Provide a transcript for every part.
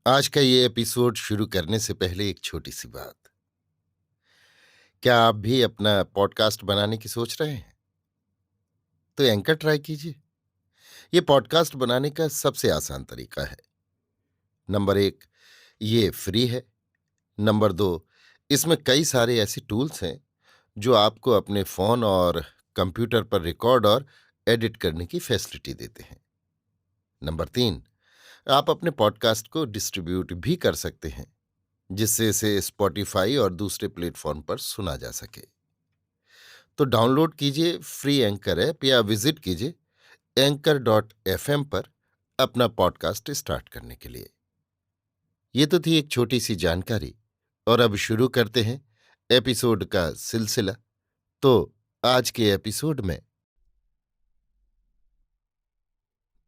आज का ये एपिसोड शुरू करने से पहले एक छोटी सी बात। क्या आप भी अपना पॉडकास्ट बनाने की सोच रहे हैं? तो एंकर ट्राई कीजिए। ये पॉडकास्ट बनाने का सबसे आसान तरीका है। नंबर 1, ये फ्री है। नंबर 2, इसमें कई सारे ऐसे टूल्स हैं जो आपको अपने फ़ोन और कंप्यूटर पर रिकॉर्ड और एडिट करने की फैसिलिटी देते हैं। नंबर 3, आप अपने पॉडकास्ट को डिस्ट्रीब्यूट भी कर सकते हैं, जिससे इसे स्पॉटिफाई और दूसरे प्लेटफॉर्म पर सुना जा सके। तो डाउनलोड कीजिए फ्री एंकर ऐप या विजिट कीजिए anchor.fm पर अपना पॉडकास्ट स्टार्ट करने के लिए। ये तो थी एक छोटी सी जानकारी, और अब शुरू करते हैं एपिसोड का सिलसिला। तो आज के एपिसोड में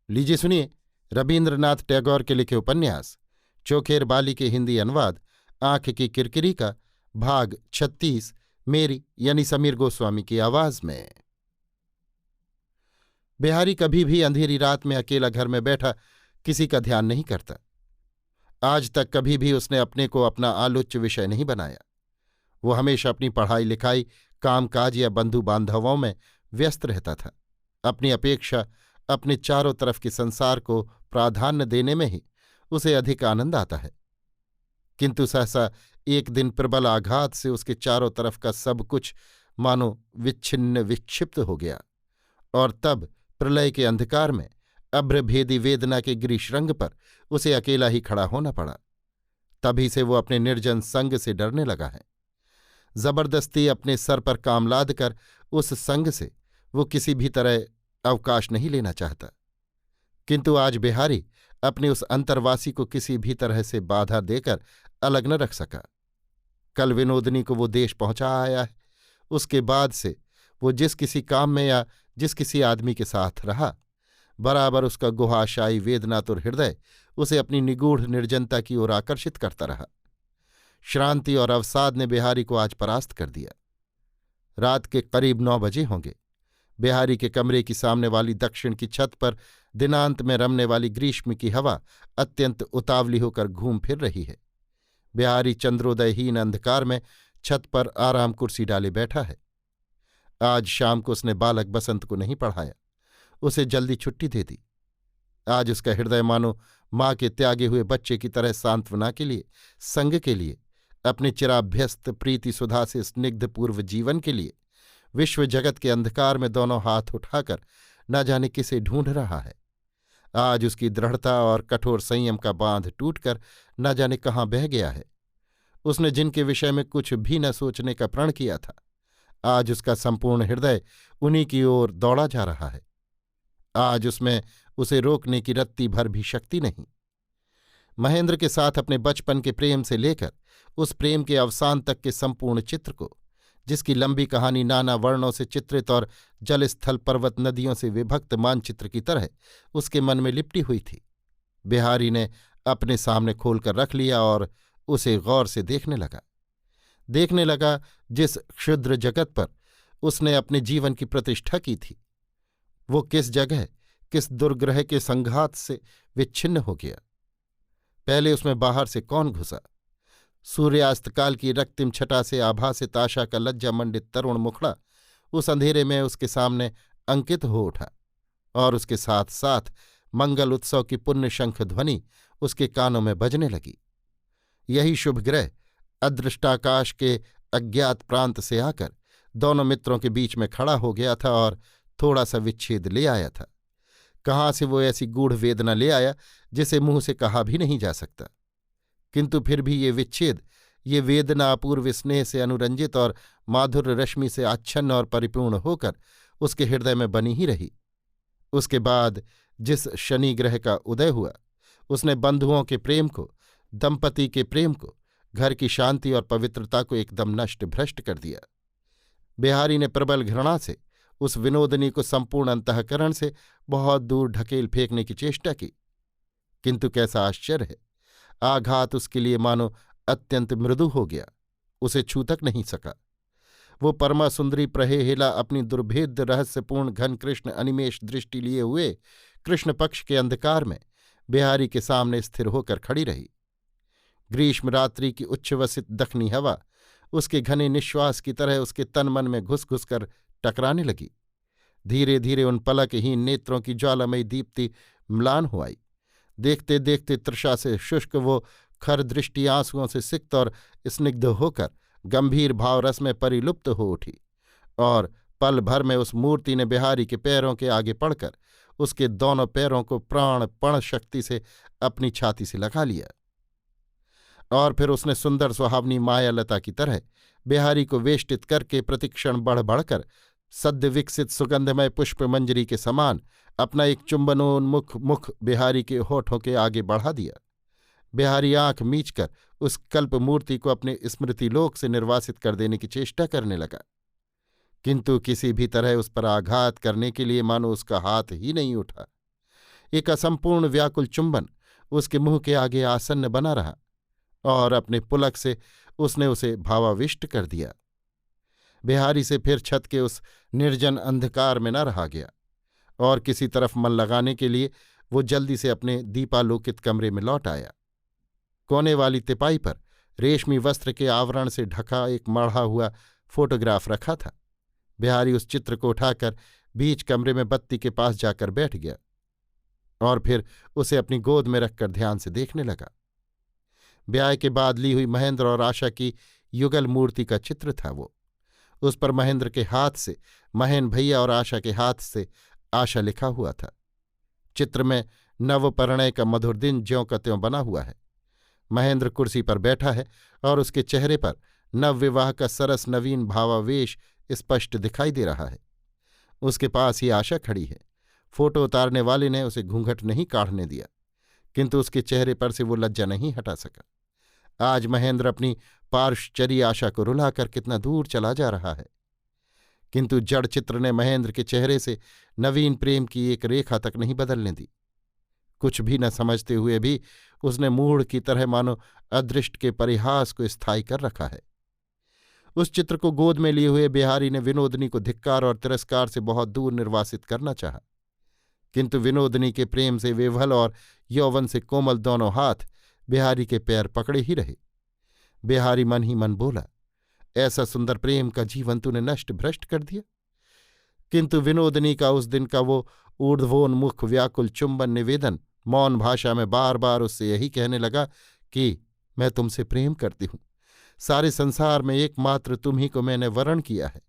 लीजिए सुनिए रविन्द्रनाथ टैगोर के लिखे उपन्यास चोखेर बाली के हिंदी अनुवाद आंख की किरकिरी का भाग 36 मेरी यानी समीर गोस्वामी की आवाज में। बिहारी कभी भी अंधेरी रात में अकेला घर में बैठा किसी का ध्यान नहीं करता। आज तक कभी भी उसने अपने को अपना आलोच्य विषय नहीं बनाया। वो हमेशा अपनी पढ़ाई लिखाई, कामकाज या बंधु बांधवों में व्यस्त रहता था। अपनी अपेक्षा अपने चारों तरफ के संसार को प्राधान्य देने में ही उसे अधिक आनंद आता है। किंतु सहसा एक दिन प्रबल आघात से उसके चारों तरफ का सब कुछ मानो विच्छिन्न विक्षिप्त हो गया, और तब प्रलय के अंधकार में अभ्रभेदी वेदना के गिरिशृंग पर उसे अकेला ही खड़ा होना पड़ा। तभी से वो अपने निर्जन संग से डरने लगा है। जबरदस्ती अपने सर पर काम लाद कर उस संग से वो किसी भी तरह अवकाश नहीं लेना चाहता। किंतु आज बिहारी अपने उस अंतर्वासी को किसी भी तरह से बाधा देकर अलग न रख सका। कल विनोदनी को वो देश पहुंचा आया है। उसके बाद से वो जिस किसी काम में या जिस किसी आदमी के साथ रहा, बराबर उसका गुहाशायी वेदनातुर हृदय उसे अपनी निगूढ़ निर्जनता की ओर आकर्षित करता रहा। श्रांति और अवसाद ने बिहारी को आज परास्त कर दिया। रात के करीब 9 बजे होंगे। बिहारी के कमरे की सामने वाली दक्षिण की छत पर दिनांत में रमने वाली ग्रीष्म की हवा अत्यंत उतावली होकर घूम फिर रही है। बिहारी चंद्रोदयहीन अंधकार में छत पर आराम कुर्सी डाले बैठा है। आज शाम को उसने बालक बसंत को नहीं पढ़ाया, उसे जल्दी छुट्टी दे दी। आज उसका हृदय मानो माँ के त्यागे हुए बच्चे की तरह सांत्वना के लिए, संग के लिए, अपने चिराभ्यस्त प्रीति सुधा से स्निग्ध पूर्व जीवन के लिए विश्व जगत के अंधकार में दोनों हाथ उठाकर न जाने किसे ढूंढ रहा है। आज उसकी दृढ़ता और कठोर संयम का बांध टूटकर न जाने कहाँ बह गया है। उसने जिनके विषय में कुछ भी न सोचने का प्रण किया था, आज उसका संपूर्ण हृदय उन्हीं की ओर दौड़ा जा रहा है। आज उसमें उसे रोकने की रत्ती भर भी शक्ति नहीं। महेंद्र के साथ अपने बचपन के प्रेम से लेकर उस प्रेम के अवसान तक के संपूर्ण चित्र को, जिसकी लंबी कहानी नाना वर्णों से चित्रित और जल स्थल पर्वत नदियों से विभक्त मानचित्र की तरह उसके मन में लिपटी हुई थी, बिहारी ने अपने सामने खोलकर रख लिया और उसे गौर से देखने लगा जिस क्षुद्र जगत पर उसने अपने जीवन की प्रतिष्ठा की थी, वो किस जगह, किस दुर्ग्रह के संघात से विच्छिन्न हो गया। पहले उसमें बाहर से कौन घुसा? सूर्यास्तकाल की रक्तिम छटा से आभासित आशा का लज्जा मंडित तरुण मुखड़ा उस अंधेरे में उसके सामने अंकित हो उठा, और उसके साथ साथ मंगल उत्सव की पुण्य शंख ध्वनि उसके कानों में बजने लगी। यही शुभ ग्रह अदृष्टाकाश के अज्ञात प्रांत से आकर दोनों मित्रों के बीच में खड़ा हो गया था और थोड़ा सा विच्छेद ले आया था। कहाँ से वो ऐसी गूढ़ वेदना ले आया जिसे मुंह से कहा भी नहीं जा सकता। किंतु फिर भी ये विच्छेद, ये वेदना अपूर्व स्नेह से अनुरंजित और माधुर्य रश्मि से आच्छन्न और परिपूर्ण होकर उसके हृदय में बनी ही रही। उसके बाद जिस शनि ग्रह का उदय हुआ, उसने बंधुओं के प्रेम को, दंपति के प्रेम को, घर की शांति और पवित्रता को एकदम नष्ट भ्रष्ट कर दिया। बिहारी ने प्रबल घृणा से उस विनोदनी को संपूर्ण अंतःकरण से बहुत दूर ढकेल फेंकने की चेष्टा की, किंतु कैसा आश्चर्य है, आघात उसके लिए मानो अत्यंत मृदु हो गया, उसे छू तक नहीं सका। वो परमा सुंदरी प्रहेला अपनी दुर्भेद्य रहस्यपूर्ण घन कृष्ण अनिमेष दृष्टि लिए हुए कृष्ण पक्ष के अंधकार में बिहारी के सामने स्थिर होकर खड़ी रही। ग्रीष्म रात्रि की उच्छ्वसित दखनी हवा उसके घने निश्वास की तरह उसके तन मन में घुस घुस कर टकराने लगी। धीरे धीरे उन पलकहीन नेत्रों की ज्वालामयी दीप्ति म्लान हो आई। देखते देखते तृषा से शुष्क वो खर दृष्टि आंसुओं से सिक्त और स्निग्ध होकर गंभीर भावरस में परिलुप्त हो उठी, और पल भर में उस मूर्ति ने बिहारी के पैरों के आगे पड़कर उसके दोनों पैरों को प्राणपण शक्ति से अपनी छाती से लगा लिया। और फिर उसने सुंदर सुहावनी मायालता की तरह बिहारी को वेष्टित करके प्रतिक्षण बढ़ बढ़कर सद्य विकसित सुगंधमय पुष्प मंजरी के समान अपना एक चुंबनोन्मुख मुख बिहारी के होठों के आगे बढ़ा दिया। बिहारी आंख मीचकर उस कल्प मूर्ति को अपने स्मृतिलोक से निर्वासित कर देने की चेष्टा करने लगा, किंतु किसी भी तरह उस पर आघात करने के लिए मानो उसका हाथ ही नहीं उठा। एक असंपूर्ण व्याकुल चुंबन उसके मुंह के आगे आसन्न बना रहा, और अपने पुलक से उसने उसे भावाविष्ट कर दिया। बिहारी से फिर छत के उस निर्जन अंधकार में न रहा गया, और किसी तरफ मन लगाने के लिए वो जल्दी से अपने दीपालोकित कमरे में लौट आया। कोने वाली तिपाई पर रेशमी वस्त्र के आवरण से ढका एक मढ़ा हुआ फोटोग्राफ रखा था। बिहारी उस चित्र को उठाकर बीच कमरे में बत्ती के पास जाकर बैठ गया, और फिर उसे अपनी गोद में रखकर ध्यान से देखने लगा। ब्याह के बाद ली हुई महेंद्र और आशा की युगल मूर्ति का चित्र था वो। उस पर महेंद्र के हाथ से महेन भैया और आशा के हाथ से आशा लिखा हुआ था। चित्र में नवपरिणय का मधुर दिन ज्यों का त्यों बना हुआ है। महेंद्र कुर्सी पर बैठा है और उसके चेहरे पर नवविवाह का सरस नवीन भावावेश स्पष्ट दिखाई दे रहा है। उसके पास ही आशा खड़ी है। फोटो उतारने वाले ने उसे घूंघट नहीं काढ़ने दिया, किंतु उसके चेहरे पर से वो लज्जा नहीं हटा सका। आज महेंद्र अपनी पार्श्वचरी आशा को रुलाकर कितना दूर चला जा रहा है, किंतु जड़ चित्र ने महेंद्र के चेहरे से नवीन प्रेम की एक रेखा तक नहीं बदलने दी। कुछ भी न समझते हुए भी उसने मूढ़ की तरह मानो अदृष्ट के परिहास को स्थायी कर रखा है। उस चित्र को गोद में लिए हुए बिहारी ने विनोदनी को धिक्कार और तिरस्कार से बहुत दूर निर्वासित करना चाहा, किंतु विनोदनी के प्रेम से विह्वल और यौवन से कोमल दोनों हाथ बिहारी के पैर पकड़े ही रहे। बिहारी मन ही मन बोला, ऐसा सुंदर प्रेम का जीवन तूने नष्ट भ्रष्ट कर दिया। किंतु विनोदनी का उस दिन का वो ऊर्ध्वोन्मुख व्याकुल चुंबन निवेदन मौन भाषा में बार बार उससे यही कहने लगा कि मैं तुमसे प्रेम करती हूं, सारे संसार में एकमात्र तुम ही को मैंने वरण किया है।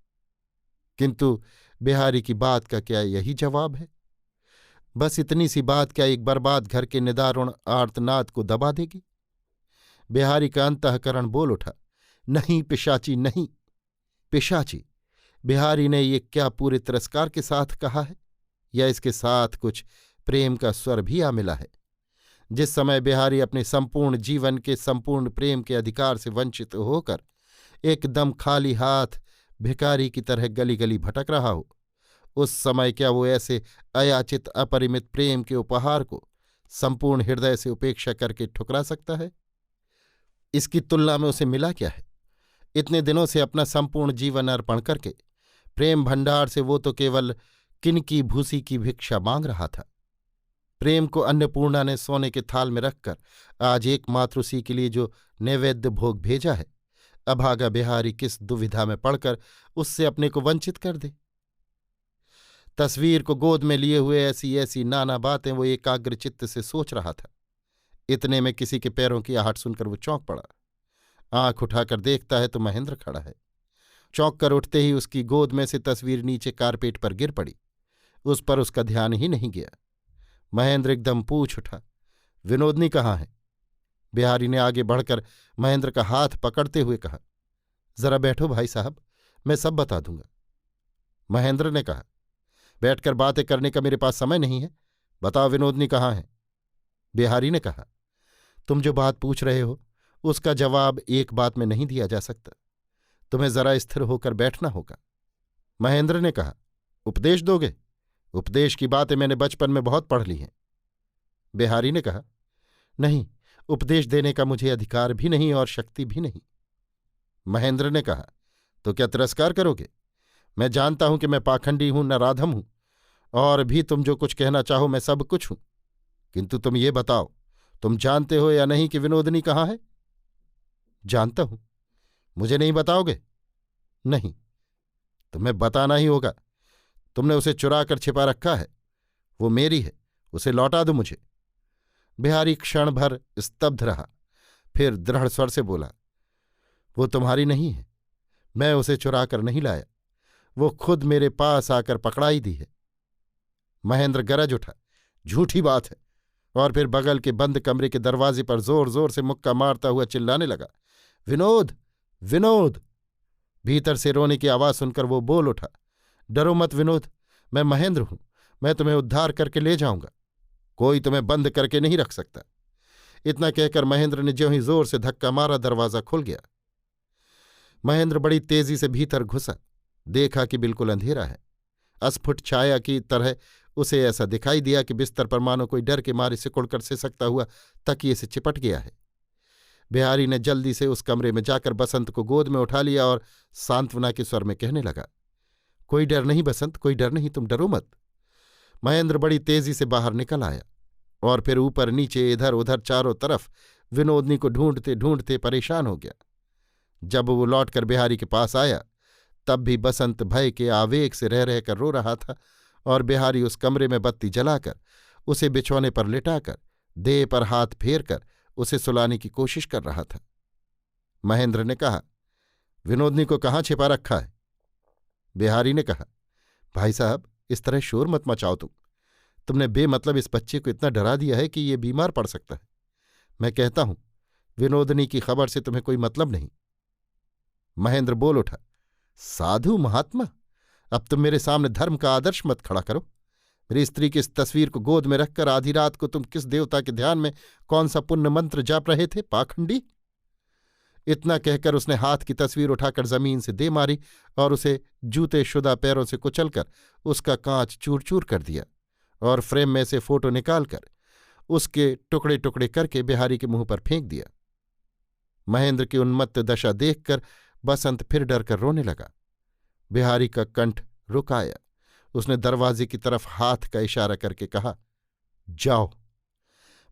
किंतु बिहारी की बात का क्या यही जवाब है? बस इतनी सी बात क्या एक बर्बाद घर के निदारुण आर्तनाद को दबा देगी? बिहारी का अंतःकरण बोल उठा, नहीं पिशाची नहीं। पिशाची? बिहारी ने ये क्या पूरे तिरस्कार के साथ कहा है, या इसके साथ कुछ प्रेम का स्वर भी आ मिला है? जिस समय बिहारी अपने संपूर्ण जीवन के संपूर्ण प्रेम के अधिकार से वंचित होकर एकदम खाली हाथ भिखारी की तरह गली गली भटक रहा हो, उस समय क्या वो ऐसे अयाचित अपरिमित प्रेम के उपहार को संपूर्ण हृदय से उपेक्षा करके ठुकरा सकता है? इसकी तुलना में उसे मिला क्या है? इतने दिनों से अपना संपूर्ण जीवन अर्पण करके प्रेम भंडार से वो तो केवल किनकी भूसी की भिक्षा मांग रहा था। प्रेम को अन्नपूर्णा ने सोने के थाल में रखकर आज एकमात्र उसी के लिए जो नैवेद्य भोग भेजा है, अभागा बिहारी किस दुविधा में पड़कर उससे अपने को वंचित कर दे। तस्वीर को गोद में लिए हुए ऐसी ऐसी नाना बातें वो एकाग्र चित्त से सोच रहा था। इतने में किसी के पैरों की आहट सुनकर वो चौंक पड़ा। आंख उठाकर देखता है तो महेंद्र खड़ा है। चौंक कर उठते ही उसकी गोद में से तस्वीर नीचे कारपेट पर गिर पड़ी। उस पर उसका ध्यान ही नहीं गया। महेंद्र एकदम पूछ उठा, विनोदनी कहाँ है? बिहारी ने आगे बढ़कर महेंद्र का हाथ पकड़ते हुए कहा, जरा बैठो भाई साहब, मैं सब बता दूंगा। महेंद्र ने कहा, बैठकर बातें करने का मेरे पास समय नहीं है, बताओ विनोदनी कहाँ है? बिहारी ने कहा, तुम जो बात पूछ रहे हो उसका जवाब एक बात में नहीं दिया जा सकता, तुम्हें जरा स्थिर होकर बैठना होगा। महेंद्र ने कहा, उपदेश दोगे? उपदेश की बातें मैंने बचपन में बहुत पढ़ ली हैं। बिहारी ने कहा, नहीं, उपदेश देने का मुझे अधिकार भी नहीं और शक्ति भी नहीं। महेंद्र ने कहा, तो क्या तिरस्कार करोगे? मैं जानता हूं कि मैं पाखंडी हूं, नराधम हूं, और भी तुम जो कुछ कहना चाहो मैं सब कुछ हूं, किंतु तुम ये बताओ, तुम जानते हो या नहीं कि विनोदनी कहाँ है? जानता हूं। मुझे नहीं बताओगे? नहीं। तुम्हें बताना ही होगा। तुमने उसे चुरा कर छिपा रखा है। वो मेरी है, उसे लौटा दो मुझे। बिहारी क्षण भर स्तब्ध रहा, फिर दृढ़ स्वर से बोला, वो तुम्हारी नहीं है। मैं उसे चुरा कर नहीं लाया, वो खुद मेरे पास आकर पकड़ाई दी है। महेंद्र गरज उठा, झूठी बात है, और फिर बगल के बंद कमरे के दरवाजे पर जोर जोर से मुक्का मारता हुआ चिल्लाने लगा, विनोद, विनोद। भीतर से रोने की आवाज सुनकर वो बोल उठा, डरो मत विनोद, मैं महेंद्र हूं। मैं तुम्हें उद्धार करके ले जाऊंगा। कोई तुम्हें बंद करके नहीं रख सकता। इतना कहकर महेंद्र ने ज्यों ही जोर से धक्का मारा, दरवाजा खुल गया। महेंद्र बड़ी तेजी से भीतर घुसा। देखा कि बिल्कुल अंधेरा है। अस्फुट छाया की तरह उसे ऐसा दिखाई दिया कि बिस्तर पर मानो कोई डर के मारे सिकुड़कर सिसकता हुआ तकिए से चिपट गया है। बिहारी ने जल्दी से उस कमरे में जाकर बसंत को गोद में उठा लिया और सांत्वना के स्वर में कहने लगा, कोई डर नहीं बसंत, कोई डर नहीं, तुम डरो मत। महेंद्र बड़ी तेजी से बाहर निकल आया और फिर ऊपर नीचे इधर उधर चारों तरफ विनोदनी को ढूंढते ढूंढते परेशान हो गया। जब वो लौटकर बिहारी के पास आया, तब भी बसंत भय के आवेग से रह रहकर रो रहा था और बिहारी उस कमरे में बत्ती जलाकर उसे बिछौने पर लिटाकर देह पर हाथ फेर कर उसे सुलाने की कोशिश कर रहा था। महेंद्र ने कहा, विनोदनी को कहाँ छिपा रखा है? बिहारी ने कहा, भाई साहब, इस तरह शोर मत मचाओ। तुमने बेमतलब इस बच्चे को इतना डरा दिया है कि ये बीमार पड़ सकता है। मैं कहता हूं, विनोदनी की खबर से तुम्हें कोई मतलब नहीं। महेंद्र बोल उठा, साधु महात्मा, अब तुम मेरे सामने धर्म का आदर्श मत खड़ा करो। मेरी स्त्री की इस तस्वीर को गोद में रखकर आधी रात को तुम किस देवता के ध्यान में कौन सा पुण्य मंत्र जाप रहे थे, पाखंडी? इतना कहकर उसने हाथ की तस्वीर उठाकर जमीन से दे मारी और उसे जूते शुदा पैरों से कुचलकर उसका कांच चूर चूर कर दिया और फ्रेम में से फोटो निकालकर उसके टुकड़े टुकड़े करके बिहारी के मुंह पर फेंक दिया। महेंद्र की उन्मत्त दशा देखकर बसंत फिर डर कर रोने लगा। बिहारी का कंठ रुक आया। उसने दरवाजे की तरफ हाथ का इशारा करके कहा, जाओ।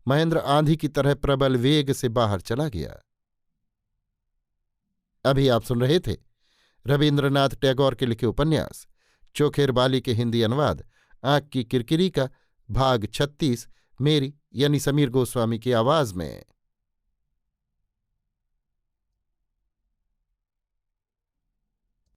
महेंद्र आंधी की तरह प्रबल वेग से बाहर चला गया। अभी आप सुन रहे थे रवीन्द्रनाथ टैगोर के लिखे उपन्यास चोखेर बाली के हिंदी अनुवाद आँख की किरकिरी का भाग 36, मेरी यानी समीर गोस्वामी की आवाज में।